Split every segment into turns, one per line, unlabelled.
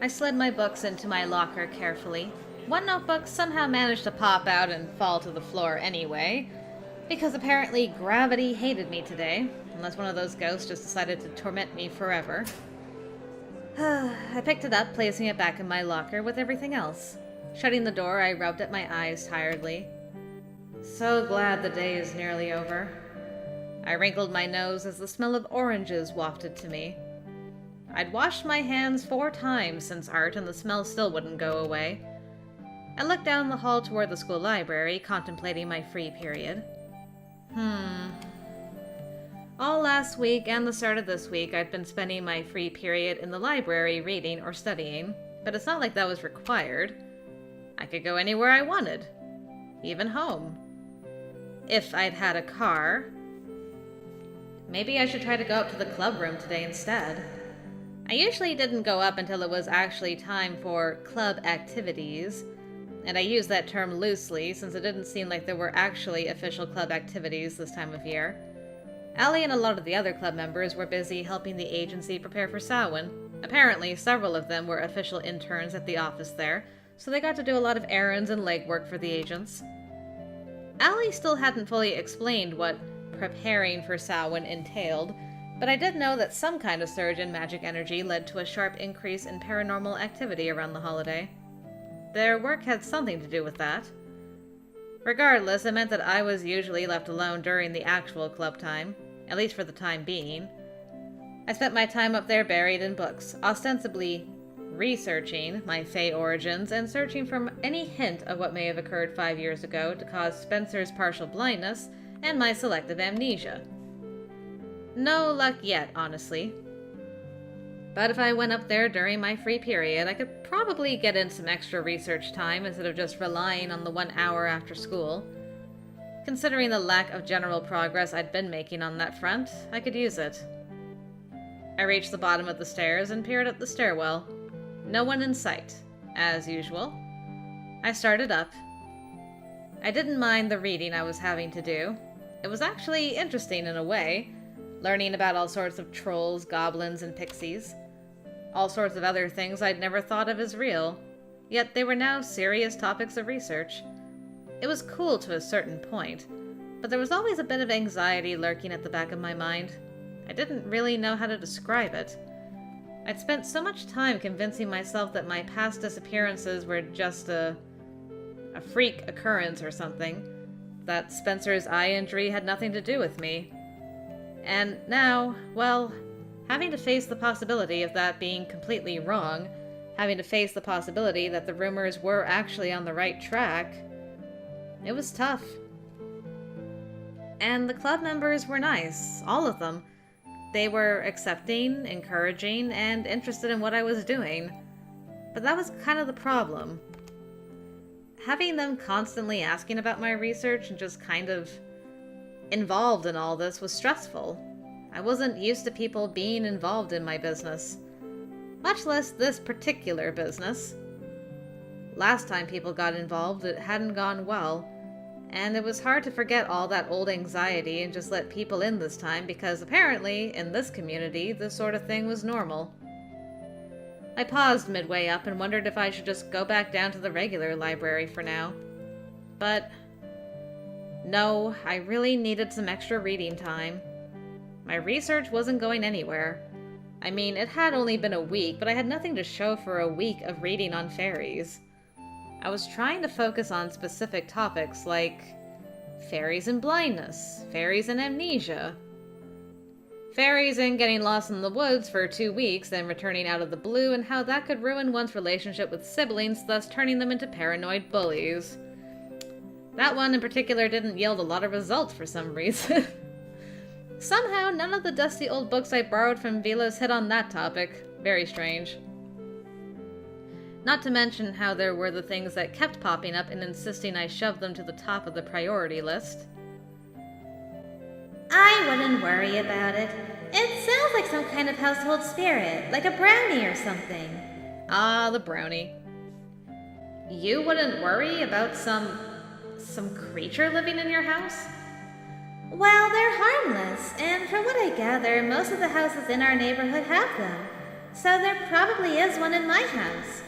I slid my books into my locker carefully. One notebook somehow managed to pop out and fall to the floor anyway, because apparently gravity hated me today, unless one of those ghosts just decided to torment me forever. I picked it up, placing it back in my locker with everything else. Shutting the door, I rubbed at my eyes tiredly. So glad the day is nearly over. I wrinkled my nose as the smell of oranges wafted to me. I'd washed my hands 4 times since art, and the smell still wouldn't go away. I looked down the hall toward the school library, contemplating my free period. All last week and the start of this week, I'd been spending my free period in the library reading or studying, but it's not like that was required. I could go anywhere I wanted, even home. If I'd had a car. Maybe I should try to go up to the club room today instead. I usually didn't go up until it was actually time for club activities, and I use that term loosely since it didn't seem like there were actually official club activities this time of year. Allie and a lot of the other club members were busy helping the agency prepare for Samhain. Apparently, several of them were official interns at the office there, so they got to do a lot of errands and legwork for the agents. Allie still hadn't fully explained what preparing for Samhain entailed, but I did know that some kind of surge in magic energy led to a sharp increase in paranormal activity around the holiday. Their work had something to do with that. Regardless, it meant that I was usually left alone during the actual club time, at least for the time being. I spent my time up there buried in books, ostensibly researching my Fae origins and searching for any hint of what may have occurred 5 years ago to cause Spencer's partial blindness and my selective amnesia. No luck yet, honestly. But if I went up there during my free period, I could probably get in some extra research time instead of just relying on the 1 hour after school. Considering the lack of general progress I'd been making on that front, I could use it. I reached the bottom of the stairs and peered up the stairwell. No one in sight, as usual. I started up. I didn't mind the reading I was having to do. It was actually interesting in a way, learning about all sorts of trolls, goblins, and pixies. All sorts of other things I'd never thought of as real, yet they were now serious topics of research. It was cool to a certain point, but there was always a bit of anxiety lurking at the back of my mind. I didn't really know how to describe it. I'd spent so much time convincing myself that my past disappearances were just a freak occurrence or something, that Spencer's eye injury had nothing to do with me. And now, well, having to face the possibility of that being completely wrong, having to face the possibility that the rumors were actually on the right track, it was tough. And the club members were nice, all of them. They were accepting, encouraging, and interested in what I was doing. But that was kind of the problem. Having them constantly asking about my research and just kind of involved in all this was stressful. I wasn't used to people being involved in my business, much less this particular business. Last time people got involved, it hadn't gone well, and it was hard to forget all that old anxiety and just let people in this time because apparently, in this community, this sort of thing was normal. I paused midway up and wondered if I should just go back down to the regular library for now. But no, I really needed some extra reading time. My research wasn't going anywhere. I mean, it had only been a week, but I had nothing to show for a week of reading on fairies. I was trying to focus on specific topics like fairies and blindness, fairies and amnesia, fairies and getting lost in the woods for 2 weeks, then returning out of the blue, and how that could ruin one's relationship with siblings, thus turning them into paranoid bullies. That one in particular didn't yield a lot of results for some reason. Somehow, none of the dusty old books I borrowed from Velos hit on that topic. Very strange. Not to mention how there were the things that kept popping up and insisting I shove them to the top of the priority list.
I wouldn't worry about it. It sounds like some kind of household spirit, like a brownie or something.
Ah, the brownie. You wouldn't worry about some creature living in your house?
Well, they're harmless, and from what I gather, most of the houses in our neighborhood have them. So there probably is one in my house.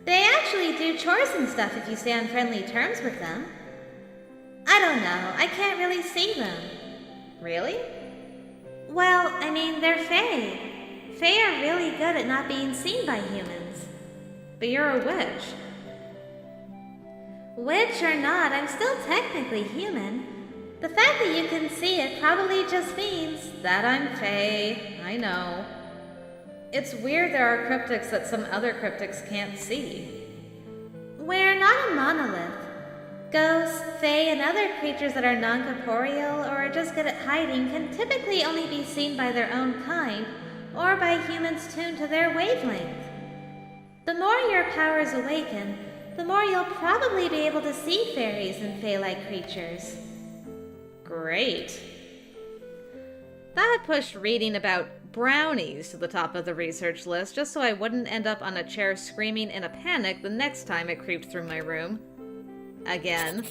They actually do chores and stuff if you stay on friendly terms with them. I don't know, I can't really see them.
Really?
Well, I mean, they're Fae. Fae are really good at not being seen by humans.
But you're a witch.
Witch or not, I'm still technically human. The fact that you can see it probably just means
that I'm Fae. I know. It's weird there are cryptics that some other cryptics can't see.
We're not a monolith. Ghosts, fae, and other creatures that are non-corporeal or are just good at hiding can typically only be seen by their own kind or by humans tuned to their wavelength. The more your powers awaken, the more you'll probably be able to see fairies and fae-like creatures.
Great. That pushed reading about brownies to the top of the research list just so I wouldn't end up on a chair screaming in a panic the next time it creeped through my room. Again.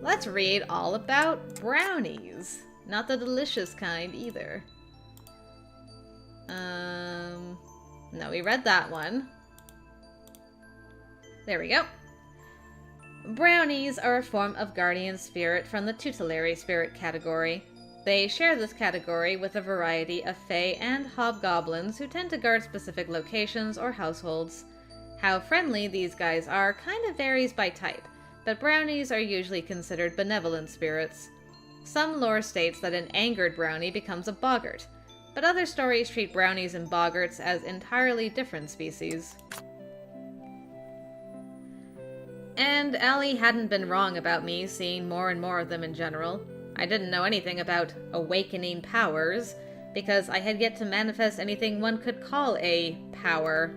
Let's read all about brownies. Not the delicious kind either. No, we read that one. There we go. Brownies are a form of guardian spirit from the tutelary spirit category. They share this category with a variety of fae and hobgoblins who tend to guard specific locations or households. How friendly these guys are kind of varies by type, but brownies are usually considered benevolent spirits. Some lore states that an angered brownie becomes a boggart, but other stories treat brownies and boggarts as entirely different species. And Allie hadn't been wrong about me seeing more and more of them in general. I didn't know anything about awakening powers, because I had yet to manifest anything one could call a power.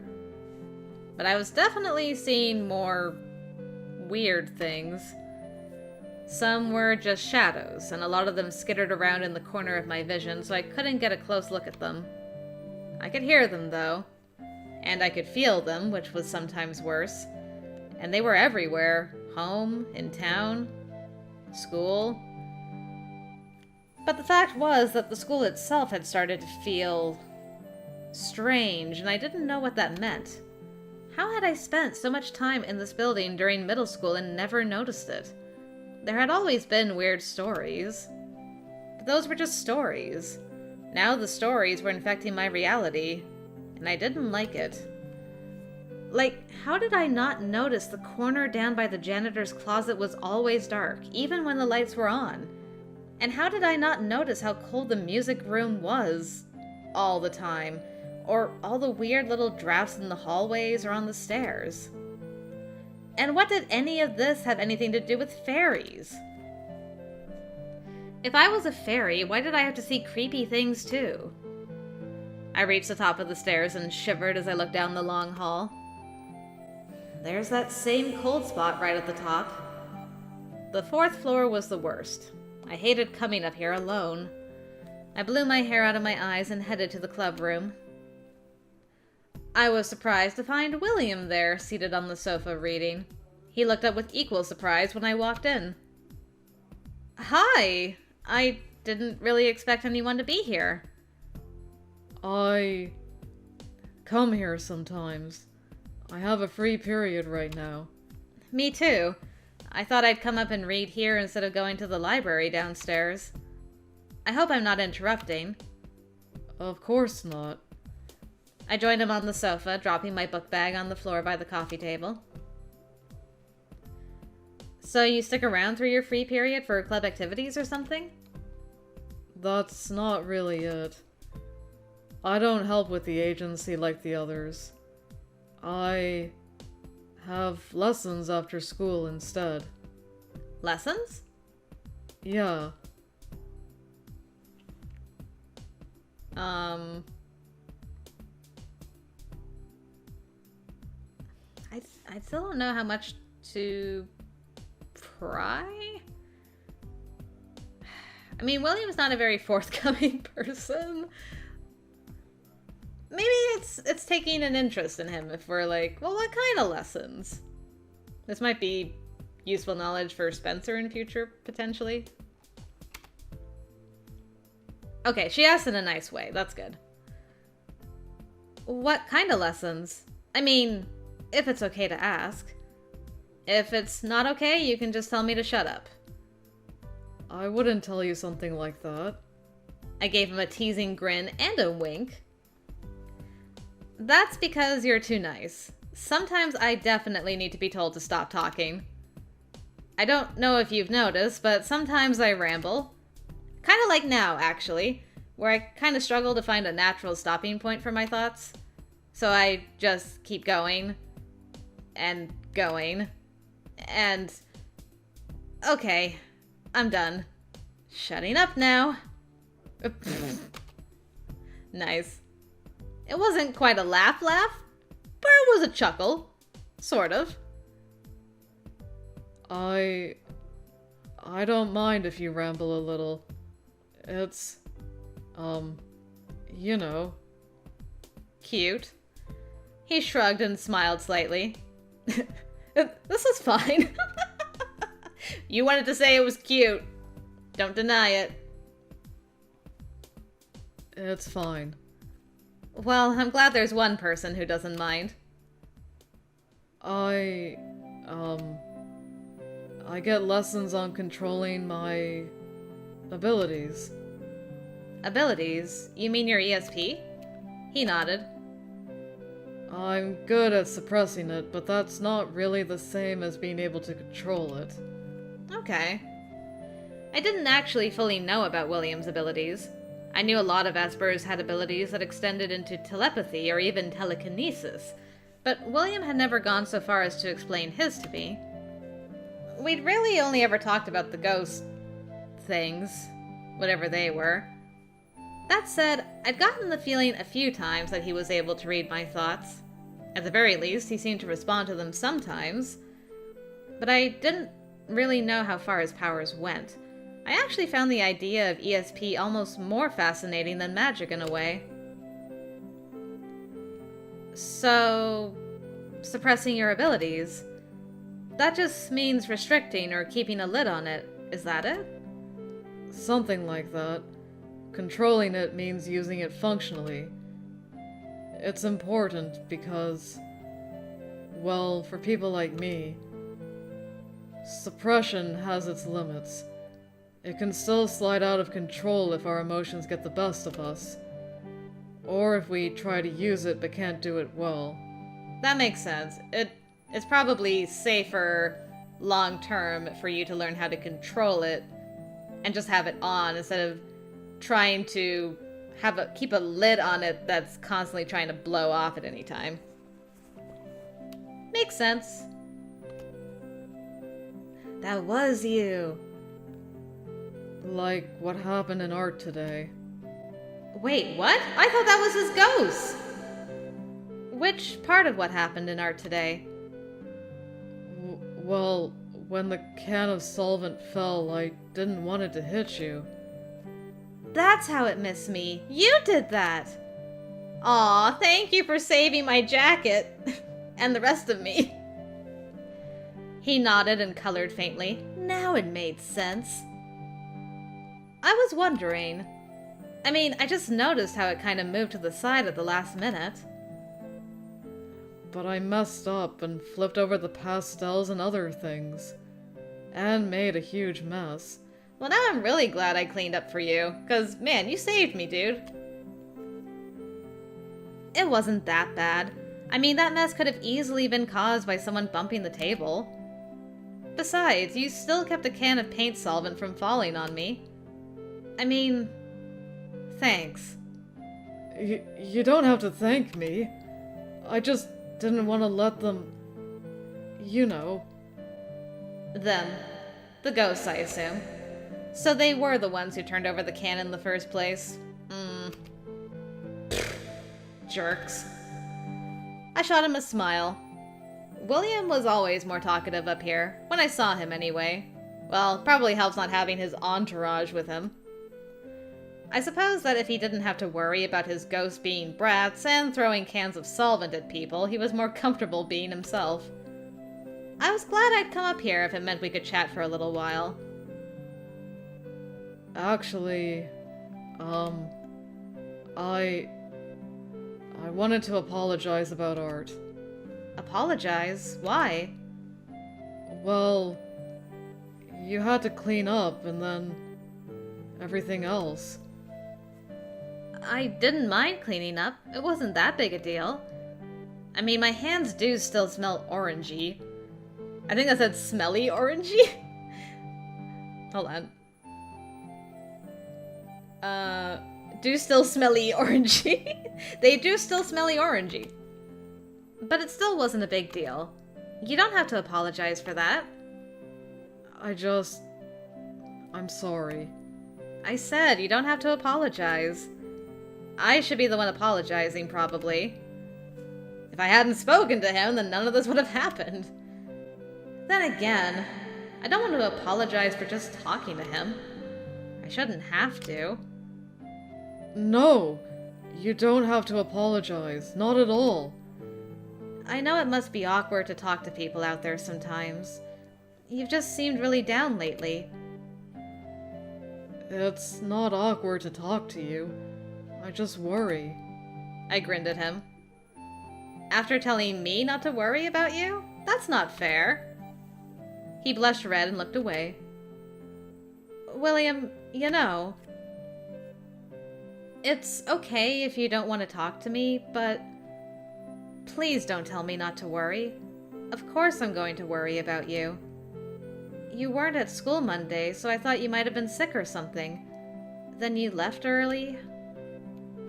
But I was definitely seeing more weird things. Some were just shadows, and a lot of them skittered around in the corner of my vision, so I couldn't get a close look at them. I could hear them, though. And I could feel them, which was sometimes worse. And they were everywhere. Home, in town, school. But the fact was that the school itself had started to feel strange, and I didn't know what that meant. How had I spent so much time in this building during middle school and never noticed it? There had always been weird stories, but those were just stories. Now the stories were infecting my reality, and I didn't like it. Like, how did I not notice the corner down by the janitor's closet was always dark, even when the lights were on? And how did I not notice how cold the music room was all the time? Or all the weird little drafts in the hallways or on the stairs? And what did any of this have anything to do with fairies? If I was a fairy, why did I have to see creepy things too? I reached the top of the stairs and shivered as I looked down the long hall. There's that same cold spot right at the top. The fourth floor was the worst. I hated coming up here alone. I blew my hair out of my eyes and headed to the club room. I was surprised to find William there, seated on the sofa reading. He looked up with equal surprise when I walked in. Hi! I didn't really expect anyone to be here.
I come here sometimes. I have a free period right now.
Me too. I thought I'd come up and read here instead of going to the library downstairs. I hope I'm not interrupting.
Of course not.
I joined him on the sofa, dropping my book bag on the floor by the coffee table. So you stick around through your free period for club activities or something?
That's not really it. I don't help with the agency like the others. I have lessons after school instead.
Lessons?
Yeah.
I still don't know how much to pry. I mean, William's not a very forthcoming person. Maybe it's taking an interest in him if we're like, well, what kind of lessons? This might be useful knowledge for Spencer in future, potentially. Okay, she asked in a nice way. That's good. What kind of lessons? I mean, if it's okay to ask. If it's not okay, you can just tell me to shut up.
I wouldn't tell you something like that.
I gave him a teasing grin and a wink. That's because you're too nice. Sometimes I definitely need to be told to stop talking. I don't know if you've noticed, but sometimes I ramble. Kind of like now, actually, where I kind of struggle to find a natural stopping point for my thoughts. So I just keep going. And going. And... Okay, I'm done. Shutting up now. Nice. It wasn't quite a laugh, but it was a chuckle. Sort of.
I don't mind if you ramble a little. It's, you know.
Cute. He shrugged and smiled slightly. This is fine. You wanted to say it was cute. Don't deny it.
It's fine.
Well, I'm glad there's one person who doesn't mind.
I get lessons on controlling my abilities.
Abilities? You mean your ESP? He nodded.
I'm good at suppressing it, but that's not really the same as being able to control it.
Okay. I didn't actually fully know about William's abilities. I knew a lot of Espers had abilities that extended into telepathy or even telekinesis, but William had never gone so far as to explain his to me. We'd really only ever talked about the ghost things, whatever they were. That said, I'd gotten the feeling a few times that he was able to read my thoughts. At the very least, he seemed to respond to them sometimes. But I didn't really know how far his powers went. I actually found the idea of ESP almost more fascinating than magic in a way. So, suppressing your abilities. That just means restricting or keeping a lid on it, is that it?
Something like that. Controlling it means using it functionally. It's important because, well, for people like me, suppression has its limits. It can still slide out of control if our emotions get the best of us. Or if we try to use it but can't do it well.
That makes sense. It's probably safer long term for you to learn how to control it and just have it on instead of trying to keep a lid on it that's constantly trying to blow off at any time. Makes sense. That was you.
Like what happened in art today.
Wait, what? I thought that was his ghost! Which part of what happened in art today?
Well, when the can of solvent fell, I didn't want it to hit you.
That's how it missed me. You did that! Aw, thank you for saving my jacket. And the rest of me. He nodded and colored faintly. Now it made sense. I was wondering. I mean, I just noticed how it kind of moved to the side at the last minute.
But I messed up and flipped over the pastels and other things. And made a huge mess.
Well, now I'm really glad I cleaned up for you. 'Cause, man, you saved me, dude. It wasn't that bad. I mean, that mess could have easily been caused by someone bumping the table. Besides, you still kept a can of paint solvent from falling on me. I mean, thanks.
You don't have to thank me. I just didn't want to let them... You know.
Them. The ghosts, I assume. So they were the ones who turned over the can in the first place. Jerks. I shot him a smile. William was always more talkative up here, when I saw him anyway. Well, probably helps not having his entourage with him. I suppose that if he didn't have to worry about his ghosts being brats and throwing cans of solvent at people, he was more comfortable being himself. I was glad I'd come up here if it meant we could chat for a little while.
Actually, I wanted to apologize about Art.
Apologize? Why?
Well, you had to clean up and then everything else.
I didn't mind cleaning up. It wasn't that big a deal. I mean, my hands do still smell orangey. I think I said smelly orangey. Hold on. Do still smelly orangey. They do still smelly orangey. But it still wasn't a big deal. You don't have to apologize for that.
I'm sorry.
I said you don't have to apologize. I should be the one apologizing, probably. If I hadn't spoken to him, then none of this would have happened. Then again, I don't want to apologize for just talking to him. I shouldn't have to.
No, you don't have to apologize. Not at all.
I know it must be awkward to talk to people out there sometimes. You've just seemed really down lately.
It's not awkward to talk to you. I just worry.
I grinned at him. After telling me not to worry about you? That's not fair. He blushed red and looked away. William, you know, it's okay if you don't want to talk to me, but please don't tell me not to worry. Of course I'm going to worry about you. You weren't at school Monday, so I thought you might have been sick or something. Then you left early?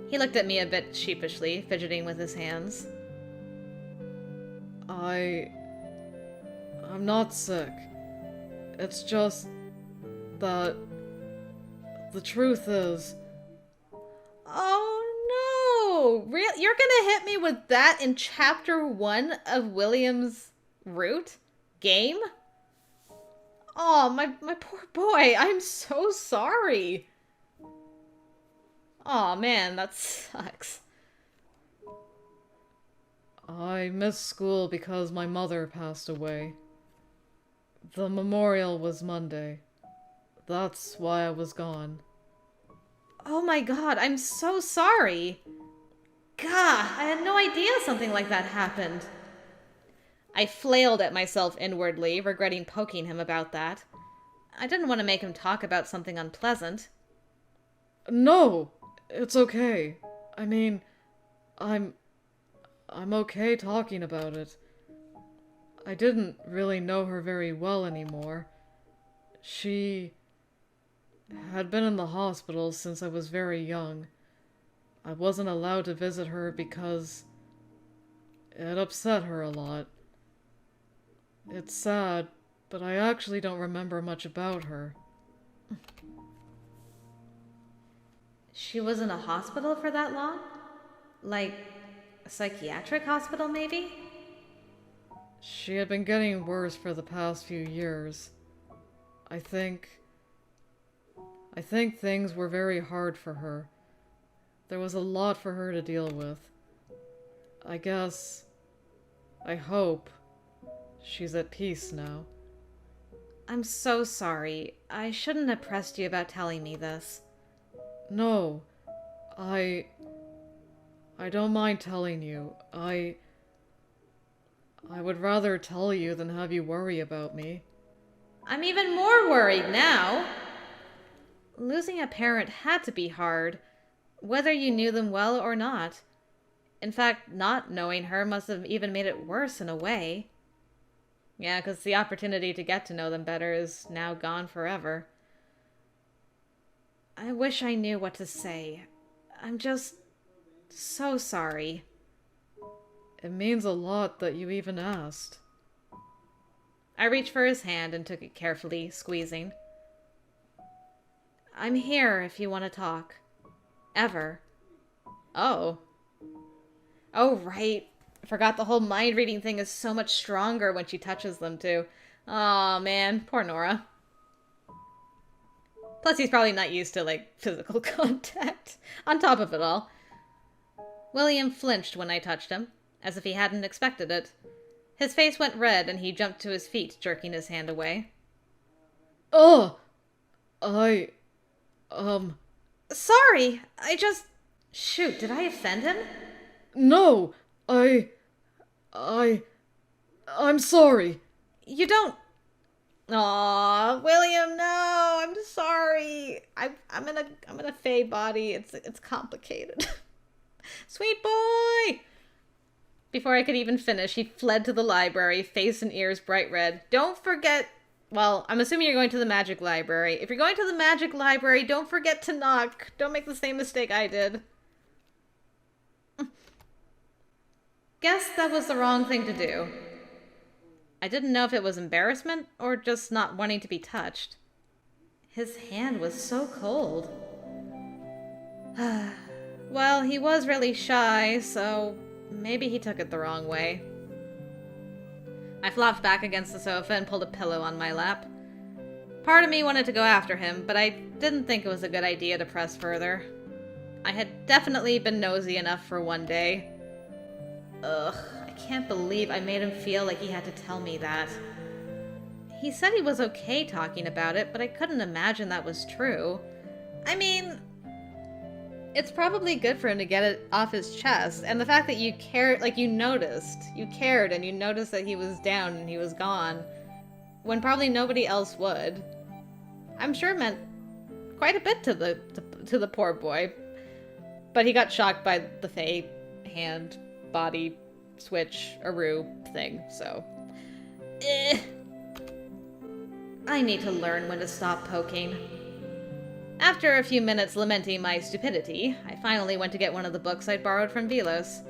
He looked at me a bit sheepishly, fidgeting with his hands.
I'm not sick. It's just that the truth is...
Oh no! You're gonna hit me with that in chapter 1 of William's Root game? Oh, my poor boy. I'm so sorry. Oh man, that sucks.
I missed school because my mother passed away. The memorial was Monday. That's why I was gone.
Oh my god, I'm so sorry. God, I had no idea something like that happened. I flailed at myself inwardly, regretting poking him about that. I didn't want to make him talk about something unpleasant.
No! It's okay. I mean, I'm okay talking about it. I didn't really know her very well anymore. She had been in the hospital since I was very young. I wasn't allowed to visit her because it upset her a lot. It's sad, but I actually don't remember much about her.
She was in a hospital for that long? Like, a psychiatric hospital, maybe?
She had been getting worse for the past few years. I think things were very hard for her. There was a lot for her to deal with. I hope she's at peace now.
I'm so sorry. I shouldn't have pressed you about telling me this.
No, I don't mind telling you. I would rather tell you than have you worry about me.
I'm even more worried now. Losing a parent had to be hard, whether you knew them well or not. In fact, not knowing her must have even made it worse in a way. Yeah, because the opportunity to get to know them better is now gone forever. I wish I knew what to say. I'm just so sorry.
It means a lot that you even asked.
I reached for his hand and took it carefully, squeezing. I'm here if you want to talk. Ever. Oh. Oh, right. Forgot the whole mind reading thing is so much stronger when she touches them, too. Aw, man. Poor Nora. Plus, he's probably not used to, like, physical contact. On top of it all. William flinched when I touched him, as if he hadn't expected it. His face went red, and he jumped to his feet, jerking his hand away.
Ugh!
Sorry! Shoot, did I offend him?
No! I'm sorry.
You don't... Aw, William, no, I'm sorry. I'm in a fae body. It's complicated. Sweet boy! Before I could even finish, he fled to the library, face and ears bright red. Don't forget... Well, I'm assuming you're going to the magic library. If you're going to the magic library, don't forget to knock. Don't make the same mistake I did. Guess that was the wrong thing to do. I didn't know if it was embarrassment or just not wanting to be touched. His hand was so cold. Well, he was really shy, so maybe he took it the wrong way. I flopped back against the sofa and pulled a pillow on my lap. Part of me wanted to go after him, but I didn't think it was a good idea to press further. I had definitely been nosy enough for one day. Ugh, I can't believe I made him feel like he had to tell me that. He said he was okay talking about it, but I couldn't imagine that was true. I mean, it's probably good for him to get it off his chest, and the fact that you cared, like you cared and you noticed that he was down and he was gone, when probably nobody else would, I'm sure meant quite a bit to the poor boy. But he got shocked by the fae hand body switch Aru thing, so I need to learn when to stop poking. After a few minutes lamenting my stupidity, I finally went to get one of the books I'd borrowed from Velos.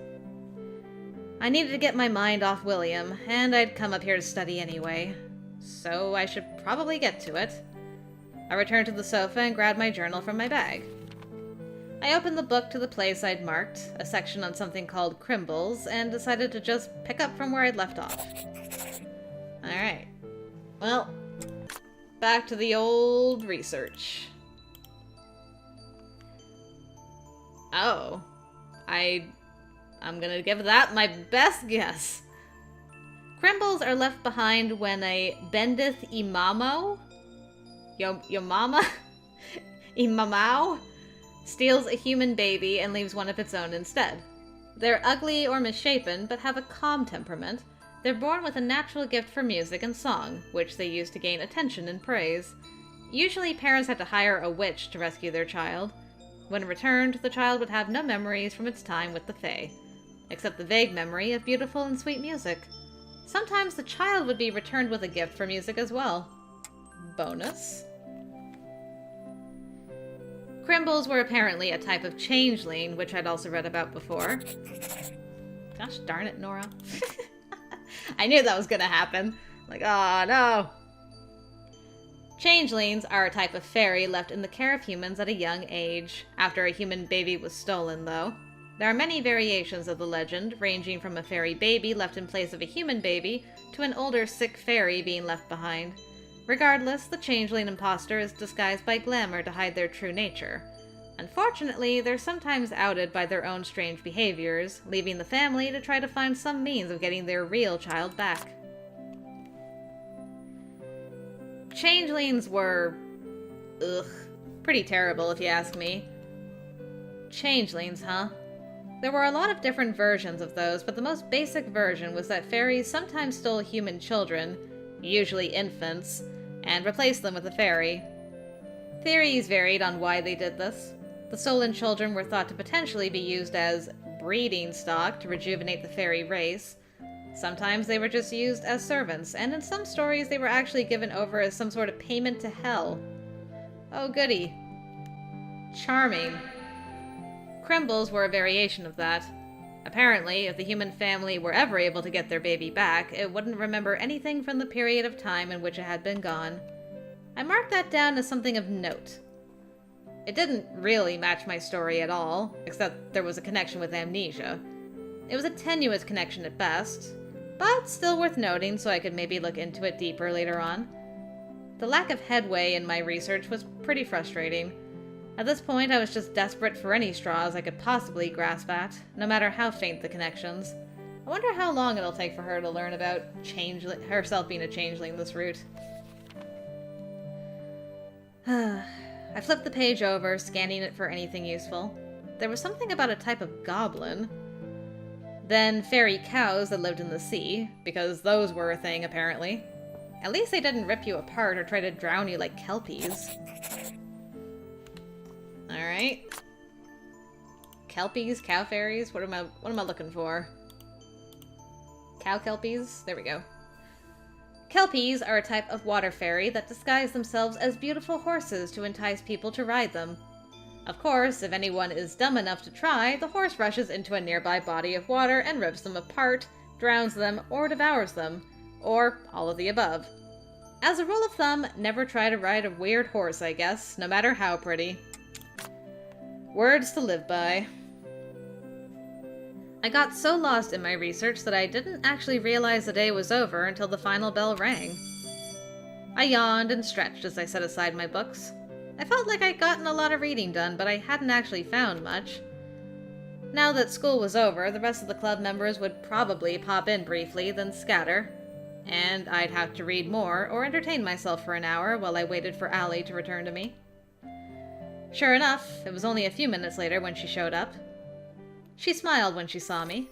I needed to get my mind off William, and I'd come up here to study anyway, so I should probably get to it. I returned to the sofa and grabbed my journal from my bag. I opened the book to the place I'd marked, a section on something called crumbles, and decided to just pick up from where I'd left off. Alright. Well, back to the old research. Oh. I'm gonna give that my best guess. Crumbles are left behind when a bendith imamo? Yo mama? Imamau? Steals a human baby and leaves one of its own instead. They're ugly or misshapen, but have a calm temperament. They're born with a natural gift for music and song, which they use to gain attention and praise. Usually parents had to hire a witch to rescue their child. When returned, the child would have no memories from its time with the Fae, except the vague memory of beautiful and sweet music. Sometimes the child would be returned with a gift for music as well. Bonus. Crumbles were apparently a type of changeling, which I'd also read about before. Gosh darn it, Nora. I knew that was gonna happen. Like, oh no. Changelings are a type of fairy left in the care of humans at a young age, after a human baby was stolen, though. There are many variations of the legend, ranging from a fairy baby left in place of a human baby, to an older sick fairy being left behind. Regardless, the changeling imposter is disguised by glamour to hide their true nature. Unfortunately, they're sometimes outed by their own strange behaviors, leaving the family to try to find some means of getting their real child back. Changelings were... pretty terrible if you ask me. Changelings, huh? There were a lot of different versions of those, but the most basic version was that fairies sometimes stole human children, usually infants, and replaced them with a fairy. Theories varied on why they did this. The stolen children were thought to potentially be used as breeding stock to rejuvenate the fairy race. Sometimes they were just used as servants, and in some stories they were actually given over as some sort of payment to hell. Oh goody. Charming. Crumbles were a variation of that. Apparently, if the human family were ever able to get their baby back, it wouldn't remember anything from the period of time in which it had been gone. I marked that down as something of note. It didn't really match my story at all, except there was a connection with amnesia. It was a tenuous connection at best, but still worth noting so I could maybe look into it deeper later on. The lack of headway in my research was pretty frustrating. At this point, I was just desperate for any straws I could possibly grasp at, no matter how faint the connections. I wonder how long it'll take for her to learn about herself being a changeling this route. I flipped the page over, scanning it for anything useful. There was something about a type of goblin. Then fairy cows that lived in the sea, because those were a thing apparently. At least they didn't rip you apart or try to drown you like kelpies. Alright. Kelpies? Cow fairies? What am I looking for? Cow kelpies? There we go. Kelpies are a type of water fairy that disguise themselves as beautiful horses to entice people to ride them. Of course, if anyone is dumb enough to try, the horse rushes into a nearby body of water and rips them apart, drowns them, or devours them. Or all of the above. As a rule of thumb, never try to ride a weird horse, I guess, no matter how pretty. Words to live by. I got so lost in my research that I didn't actually realize the day was over until the final bell rang. I yawned and stretched as I set aside my books. I felt like I'd gotten a lot of reading done, but I hadn't actually found much. Now that school was over, the rest of the club members would probably pop in briefly, then scatter. And I'd have to read more or entertain myself for an hour while I waited for Allie to return to me. Sure enough, it was only a few minutes later when she showed up. She smiled when she saw me.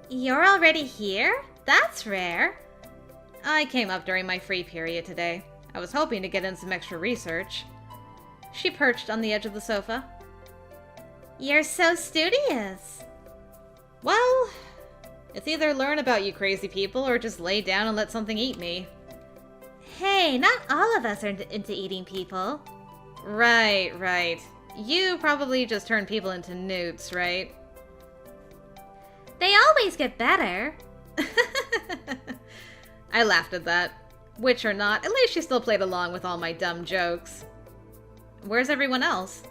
You're already here? That's rare.
I came up during my free period today. I was hoping to get in some extra research. She perched on the edge of the sofa.
You're so studious.
Well, it's either learn about you crazy people or just lay down and let something eat me.
Hey, not all of us are into eating people.
Right. You probably just turn people into newts, right?
They always get better.
I laughed at that. Which or not, at least she still played along with all my dumb jokes. Where's everyone else?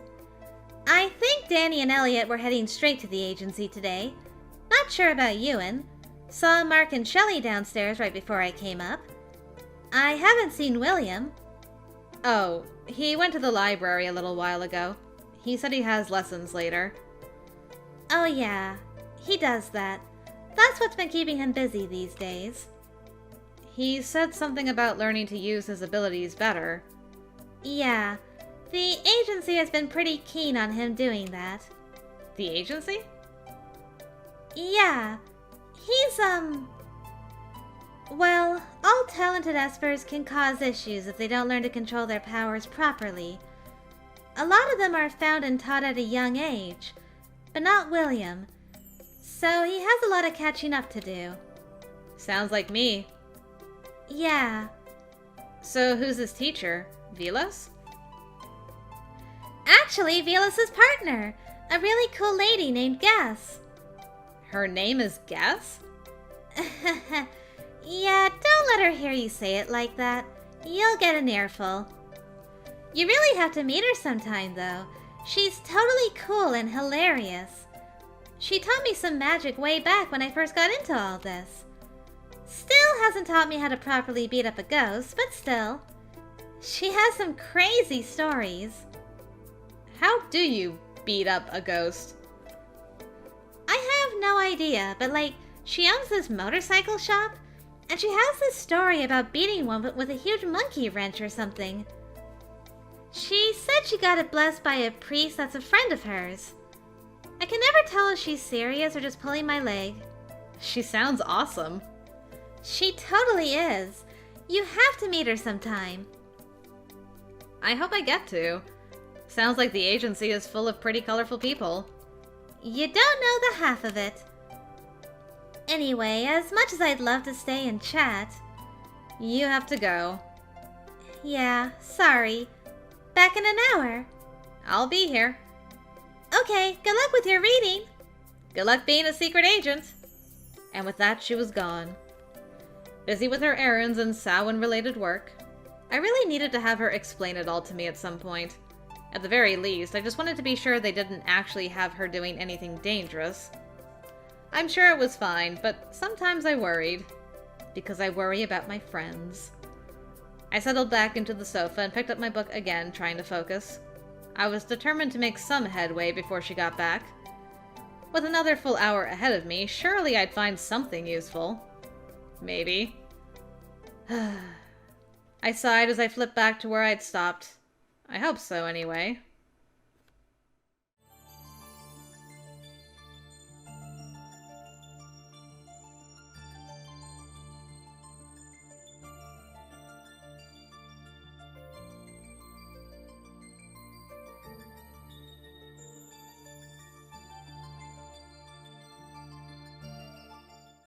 I think Danny and Elliot were heading straight to the agency today. Not sure about Ewan. Saw Mark and Shelley downstairs right before I came up. I haven't seen William.
Oh, he went to the library a little while ago. He said he has lessons later.
Oh yeah, he does that. That's what's been keeping him busy these days.
He said something about learning to use his abilities better.
Yeah, the agency has been pretty keen on him doing that.
The agency?
Yeah, he's, well, all talented espers can cause issues if they don't learn to control their powers properly. A lot of them are found and taught at a young age, but not William. So he has a lot of catching up to do.
Sounds like me.
Yeah.
So who's his teacher? Vilas?
Actually, Vilas's partner, a really cool lady named Gas.
Her name is Gas?
Yeah, don't let her hear you say it like that. You'll get an earful. You really have to meet her sometime, though. She's totally cool and hilarious. She taught me some magic way back when I first got into all this. Still hasn't taught me how to properly beat up a ghost, but still. She has some crazy stories.
How do you beat up a ghost?
I have no idea, but she owns this motorcycle shop, and she has this story about beating one with a huge monkey wrench or something. She said she got it blessed by a priest that's a friend of hers. I can never tell if she's serious or just pulling my leg.
She sounds awesome.
She totally is. You have to meet her sometime.
I hope I get to. Sounds like the agency is full of pretty colorful people.
You don't know the half of it. Anyway, as much as I'd love to stay and chat...
You have to go.
Yeah, sorry. Back in an hour.
I'll be here.
Okay, good luck with your reading.
Good luck being a secret agent. And with that, she was gone. Busy with her errands and Samhain-related work. I really needed to have her explain it all to me at some point. At the very least, I just wanted to be sure they didn't actually have her doing anything dangerous. I'm sure it was fine, but sometimes I worried. Because I worry about my friends. I settled back into the sofa and picked up my book again, trying to focus. I was determined to make some headway before she got back. With another full hour ahead of me, surely I'd find something useful. Maybe. I sighed as I flipped back to where I'd stopped. I hope so, anyway.